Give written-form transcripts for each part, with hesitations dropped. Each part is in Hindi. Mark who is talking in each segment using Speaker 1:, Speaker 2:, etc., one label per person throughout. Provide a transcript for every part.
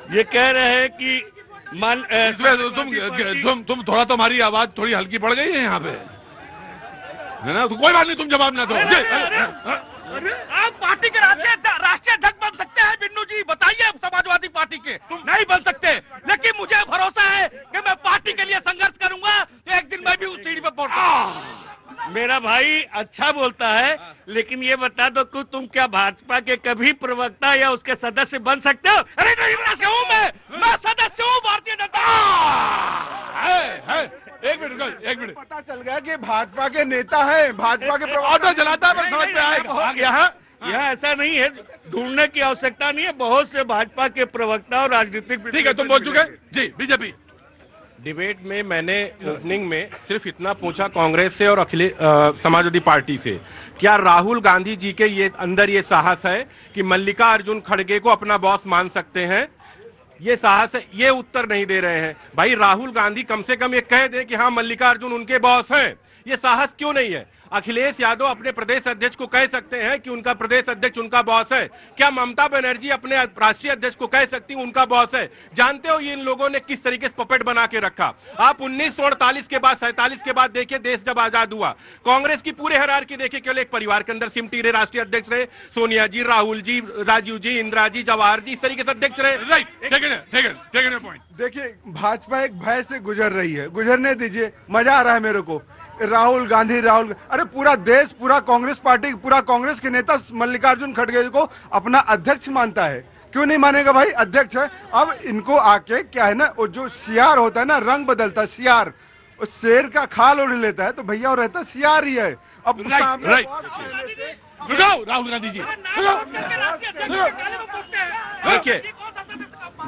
Speaker 1: ये कह रहे हैं कि
Speaker 2: तुम थोड़ा, तुम्हारी आवाज थोड़ी हल्की पड़ गई है यहाँ पे, है ना? तो कोई बात नहीं, तुम जवाब ना दो।
Speaker 3: आप पार्टी के राष्ट्रीय अध्यक्ष बन सकते हैं बिन्नू जी, बताइए समाजवादी पार्टी के। नहीं बन सकते, लेकिन मुझे भरोसा है कि मैं पार्टी के लिए संघर्ष करूंगा, तो एक दिन मैं भी उस सीढ़ी पर पहुंचूंगा।
Speaker 1: मेरा भाई अच्छा बोलता है, लेकिन ये बता दो कि तुम क्या भाजपा के कभी प्रवक्ता या उसके सदस्य बन सकते हो?
Speaker 3: अरे नहीं, मैं सदस्य हूँ भारतीय जनता।
Speaker 2: एक मिनट,
Speaker 4: पता चल गया कि भाजपा के नेता है, भाजपा के
Speaker 2: ऑटो चलाता है, पर समझ में आएगा।
Speaker 1: यहाँ ऐसा नहीं है, ढूंढने की आवश्यकता नहीं है, बहुत से भाजपा के प्रवक्ता और राजनीतिक।
Speaker 2: ठीक है, तुम बोल चुके जी। बीजेपी
Speaker 5: डिबेट में मैंने ओपनिंग में सिर्फ इतना पूछा कांग्रेस से और समाजवादी पार्टी से, क्या राहुल गांधी जी के ये अंदर ये साहस है कि मल्लिकार्जुन खड़गे को अपना बॉस मान सकते हैं? ये साहस है, ये उत्तर नहीं दे रहे हैं। भाई राहुल गांधी कम से कम ये कह दे कि हाँ मल्लिकार्जुन उनके बॉस हैं। ये साहस क्यों नहीं है? अखिलेश यादव अपने प्रदेश अध्यक्ष को कह सकते हैं कि उनका प्रदेश अध्यक्ष उनका बॉस है। क्या ममता बनर्जी अपने राष्ट्रीय अध्यक्ष को कह सकती उनका बॉस है? जानते हो ये इन लोगों ने किस तरीके से पपेट बना के रखा। आप 1948 के बाद 47 के बाद देखिए, देश जब आजाद हुआ, कांग्रेस की पूरे हरारकी देखिए, केवल एक परिवार के अंदर सिमटी रहे, राष्ट्रीय अध्यक्ष रहे सोनिया जी, राहुल जी, राजीव जी, इंदिरा जी, जवाहर जी, इस तरीके से अध्यक्ष रहे।
Speaker 2: Right, taken point.
Speaker 4: देखिए, भाजपा एक भय से गुजर रही है, गुजरने दीजिए, मजा आ रहा है मेरे को। राहुल गांधी, अरे पूरा देश, पूरा कांग्रेस पार्टी, पूरा कांग्रेस के नेता मल्लिकार्जुन खड़गे को अपना अध्यक्ष मानता है। क्यों नहीं मानेगा भाई? अध्यक्ष है। अब इनको आके क्या है ना, वो जो सियार होता है ना, रंग बदलता है सियार, वो शेर का खाल उड़ लेता है, तो भैया वो रहता सियार ही है। अब
Speaker 2: राइट, राहुल गांधी जी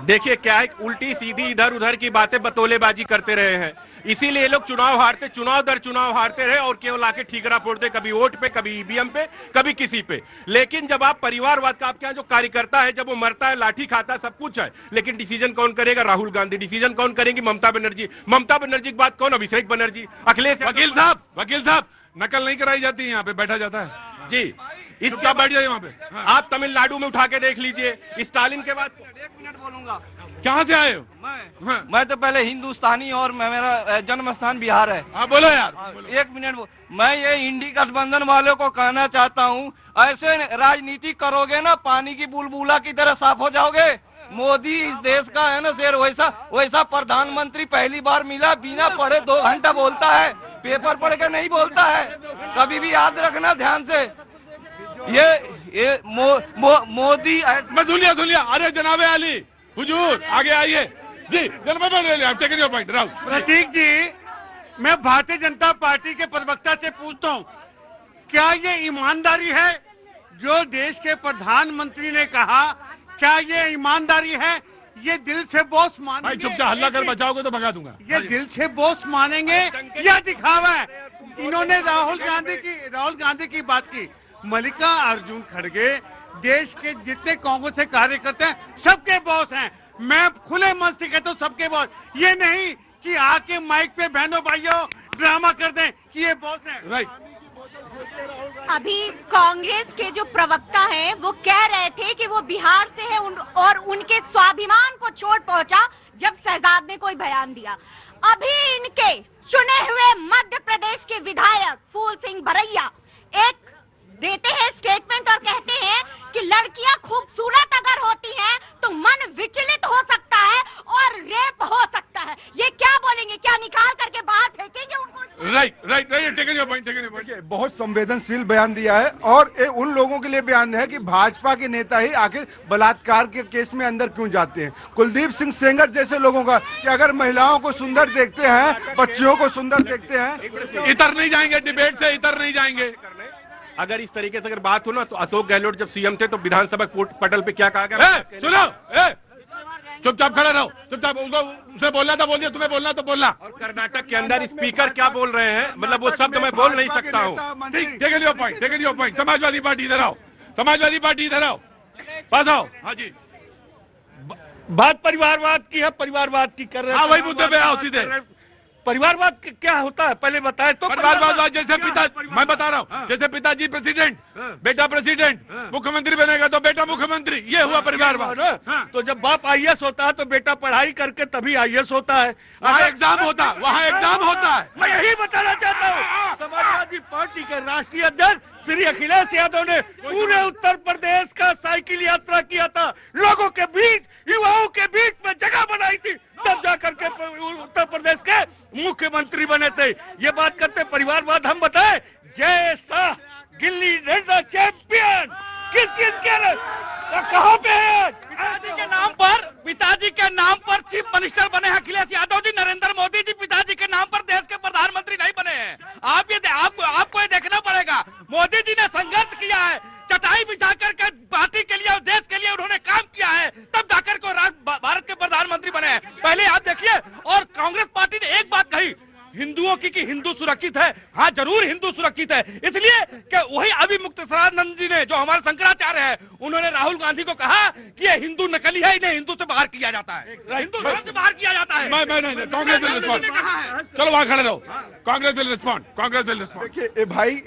Speaker 5: देखिए क्या है, उल्टी सीधी इधर उधर की बातें बतौलेबाजी करते रहे हैं, इसीलिए ये लोग चुनाव दर चुनाव हारते रहे और केवल आके ठीकरा फोड़ते, कभी वोट पे, कभी ईवीएम पे, कभी किसी पे। लेकिन जब आप परिवारवाद का, आपके यहाँ जो कार्यकर्ता है, जब वो मरता है, लाठी खाता है, सब कुछ है, लेकिन डिसीजन कौन करेगा? राहुल गांधी। डिसीजन कौन करेंगी? ममता बनर्जी। ममता बनर्जी की बात कौन? अभिषेक बनर्जी, अखिलेश।
Speaker 2: वकील साहब, नकल नहीं कराई जाती, यहाँ पे बैठा जाता है
Speaker 5: जी।
Speaker 2: इसका बैठ जाइए वहाँ पे।
Speaker 5: आप तमिलनाडु में उठा के देख लीजिए, स्टालिन के बाद।
Speaker 6: 1 मिनट बोलूंगा।
Speaker 2: कहाँ से आए हो?
Speaker 6: मैं तो पहले हिंदुस्तानी और मेरा जन्म स्थान बिहार है।
Speaker 2: हाँ बोलो यार।
Speaker 6: 1 मिनट मैं ये इंडी गठबंधन वालों को कहना चाहता हूँ, ऐसे राजनीति करोगे ना, पानी की बुलबुला की तरह साफ हो जाओगे। मोदी इस देश का है ना शेर, वैसा प्रधानमंत्री पहली बार मिला, बिना पढ़े 2 घंटा बोलता है, पेपर पढ़ के नहीं बोलता है। कभी भी याद रखना ध्यान से, ये मोदी।
Speaker 2: सुनिए, अरे जनाबे अली हुजूर आगे आइए जी।
Speaker 7: प्रतीक जी, मैं भारतीय जनता पार्टी के प्रवक्ता से पूछता हूँ, क्या ये ईमानदारी है जो देश के प्रधानमंत्री ने कहा? क्या ये ईमानदारी है? ये दिल से बॉस मानेंगे?
Speaker 2: भाई चुपचाप, हल्ला कर बचाओगे तो भगा दूंगा।
Speaker 7: ये दिल से बॉस मानेंगे या दिखावा है? इन्होंने राहुल गांधी की बात की। मल्लिकार्जुन खड़गे देश के जितने कांग्रेस के कार्यकर्ता हैं, सबके बॉस हैं। मैं खुले मन से कहता हूँ, सबके बॉस। ये नहीं कि आके माइक पे बहनों भाइयों ड्रामा कर दें कि ये बॉस हैं।
Speaker 2: राइट।
Speaker 8: अभी कांग्रेस के जो प्रवक्ता हैं वो कह रहे थे कि वो बिहार से है और उनके स्वाभिमान को चोट पहुंचा जब शहजाद ने कोई बयान दिया। अभी इनके चुने हुए मध्य प्रदेश के विधायक फूल सिंह भरैया एक देते हैं स्टेटमेंट और कहते हैं कि लड़कियां खूबसूरत अगर होती हैं तो मन विचलित हो सकता है और रेप हो सकता है। ये क्या बोलेंगे? क्या निकाल करके बाहर फेंकेंगे उनको?
Speaker 2: Right, taken your point.
Speaker 4: बहुत संवेदनशील बयान दिया है, और उन लोगों के लिए बयान है कि भाजपा के नेता ही आखिर बलात्कार के केस में अंदर क्यों जाते हैं। कुलदीप सिंह सेंगर जैसे लोगों का कि अगर महिलाओं को सुंदर देखते हैं, बच्चियों को सुंदर देखते हैं,
Speaker 2: इतर नहीं जाएंगे, डिबेट से इतर नहीं जाएंगे।
Speaker 5: अगर इस तरीके से अगर बात हो ना, तो अशोक गहलोत जब सीएम थे तो विधानसभा पटल पे क्या कहा गया?
Speaker 2: सुनो, चुपचाप खड़े रहो, चुपचाप। उसे बोलना था बोलिए, तुम्हें बोलना तो बोलना।
Speaker 5: और कर्नाटक के अंदर स्पीकर क्या बोल रहे हैं, मतलब वो शब्द मैं बोल नहीं सकता हूँ।
Speaker 2: Taken your point. Samajwadi party इधर आओ, समाजवादी पार्टी इधर आओ, पास आओ। हाँ जी,
Speaker 1: बात परिवारवाद की है, परिवारवाद की कर रहे हैं।
Speaker 2: हाँ, वही मुद्दे पे आओ सीधे।
Speaker 1: परिवारवाद क्या होता है पहले बताए तो।
Speaker 2: परिवारवाद जैसे पिता, मैं बता रहा
Speaker 1: हाँ।
Speaker 2: हूँ, जैसे पिताजी प्रेसिडेंट,
Speaker 1: हाँ।
Speaker 2: बेटा प्रेसिडेंट,
Speaker 1: हाँ।
Speaker 2: मुख्यमंत्री बनेगा तो बेटा मुख्यमंत्री, ये हुआ परिवारवाद।
Speaker 1: हाँ। तो जब बाप आईएएस होता है तो बेटा पढ़ाई करके तभी आईएएस होता है।
Speaker 2: वहाँ एग्जाम होता है, वहाँ एग्जाम होता है।
Speaker 1: मैं यही बताना चाहता हूँ, समाजवादी पार्टी के राष्ट्रीय अध्यक्ष श्री अखिलेश यादव ने पूरे उत्तर प्रदेश का साइकिल यात्रा किया था, लोगों के बीच, युवाओं के बीच में जगह बनाई थी, तब जाकर के उत्तर प्रदेश के मुख्यमंत्री बने थे। ये बात करते परिवारवाद, हम बताएं जय शाह गिल्ली डंडा चैंपियन किस चीज के, कहाँ पे है आज?
Speaker 3: पिताजी के नाम पर चीफ मिनिस्टर बने हैं अखिलेश यादव जी। नरेंद्र मोदी जी पिताजी के नाम पर देश के प्रधानमंत्री नहीं बने हैं। आपको ये देखना पड़ेगा, मोदी जी ने संघर्ष किया है, चटाई बिछा करके पार्टी के लिए और देश के लिए उन्होंने काम किया है, तब जाकर के भारत के प्रधानमंत्री बने हैं। पहले आप देखिए, और कांग्रेस पार्टी ने एक बात कही हिंदुओं की कि हिंदू सुरक्षित है। हाँ, जरूर हिंदू सुरक्षित है, इसलिए कि वही अभी मुक्तेश्वरानंद जी ने, जो हमारे शंकराचार्य है, उन्होंने राहुल गांधी को कहा कि ये हिंदू नकली है, इन्हें हिंदू से बाहर किया जाता है, हिंदू धर्म से बाहर किया जाता है।
Speaker 2: मैं नहीं, कांग्रेस विल रिस्पॉन्ड। चलो वहाँ खड़े रहो, Congress will respond, Congress will respond.
Speaker 4: देखिए भाई,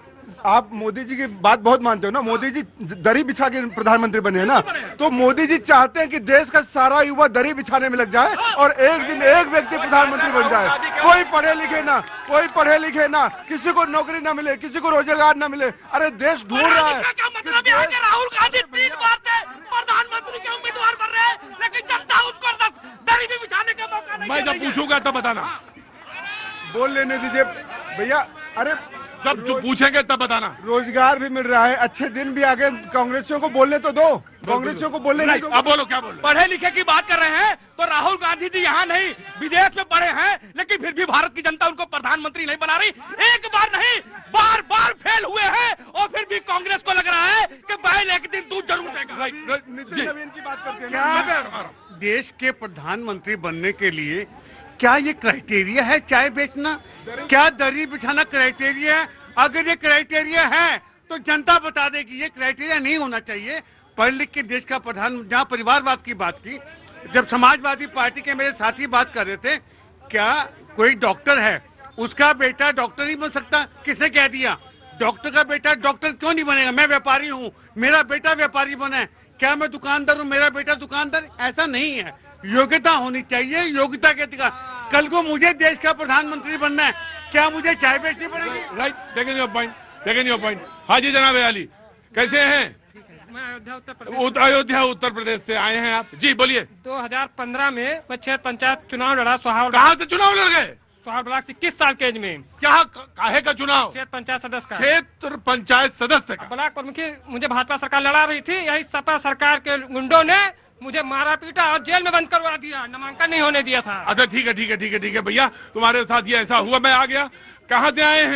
Speaker 4: आप मोदी जी की बात बहुत मानते हो ना, मोदी जी दरी बिछा के प्रधानमंत्री बने हैं ना, तो मोदी जी चाहते हैं कि देश का सारा युवा दरी बिछाने में लग जाए और एक दिन एक व्यक्ति प्रधानमंत्री बन जाए। कोई पढ़े लिखे ना, किसी को नौकरी ना मिले, किसी को रोजगार ना मिले। अरे देश ढूंढ रहा है।
Speaker 3: मतलब है कि राहुल गांधी 3 बार से प्रधानमंत्री के उम्मीदवार बन रहे हैं, लेकिन जनता उसको दरी भी बिछाने का मौका नहीं।
Speaker 2: मैं जब पूछूंगा तब बताना,
Speaker 4: बोल लेने दीजिए भैया। अरे
Speaker 2: जब जो पूछेंगे तब बताना।
Speaker 4: रोजगार भी मिल रहा है, अच्छे दिन भी आगे, कांग्रेसियों को बोलने तो दो, कांग्रेसियों को बोलने नहीं दो।
Speaker 2: अब बोलो, क्या बोलो?
Speaker 3: पढ़े लिखे की बात कर रहे हैं तो राहुल गांधी जी यहाँ नहीं, विदेश में पढ़े हैं, लेकिन फिर भी भारत की जनता उनको प्रधानमंत्री नहीं बना रही। एक बार नहीं, बार बार फेल हुए हैं, और फिर भी कांग्रेस को लग रहा है कि बैल एक दिन दूध जरूर देगा।
Speaker 4: नितिन नवीन की बात करते हैं।
Speaker 7: क्या देश के प्रधानमंत्री बनने के लिए क्या ये क्राइटेरिया है चाय बेचना? क्या दरी बिछाना क्राइटेरिया है? अगर ये क्राइटेरिया है तो जनता बता देगी, ये क्राइटेरिया नहीं होना चाहिए। पढ़ लिख के देश का प्रधान, जहाँ परिवारवाद की बात की, जब समाजवादी पार्टी के मेरे साथी बात कर रहे थे, क्या कोई डॉक्टर है उसका बेटा डॉक्टर नहीं बन सकता? किसने कह दिया? डॉक्टर का बेटा डॉक्टर क्यों नहीं बनेगा? मैं व्यापारी हूँ, मेरा बेटा व्यापारी बना है, क्या मैं दुकानदार हूँ, मेरा बेटा दुकानदार? ऐसा नहीं है। योग्यता होनी चाहिए, योग्यता के अधिकार। कल को मुझे देश का प्रधानमंत्री बनना है, क्या मुझे चाय बेचनी पड़ेगी?
Speaker 2: Right, taken your point. हाँ जी जनाब अली, कैसे हैं?
Speaker 9: मैं अयोध्या
Speaker 2: उत्तर प्रदेश से आए हैं आप जी, बोलिए।
Speaker 9: 2015 में मैं क्षेत्र पंचायत चुनाव लड़ा।
Speaker 2: कहाँ से चुनाव लड़ गए?
Speaker 9: सोहागरात से 21 साल के एज में।
Speaker 2: क्या काहे का चुनाव?
Speaker 9: क्षेत्र पंचायत सदस्य का।
Speaker 2: क्षेत्र पंचायत सदस्य का।
Speaker 9: ब्लॉक प्रमुखी मुझे भाजपा सरकार लड़ा रही थी, यही सपा सरकार के गुंडों ने मुझे मारा पीटा और जेल में बंद करवा दिया, नामांकन नहीं होने दिया था।
Speaker 2: अच्छा ठीक है भैया, तुम्हारे साथ ये ऐसा हुआ, मैं आ गया। कहाँ से आए हैं?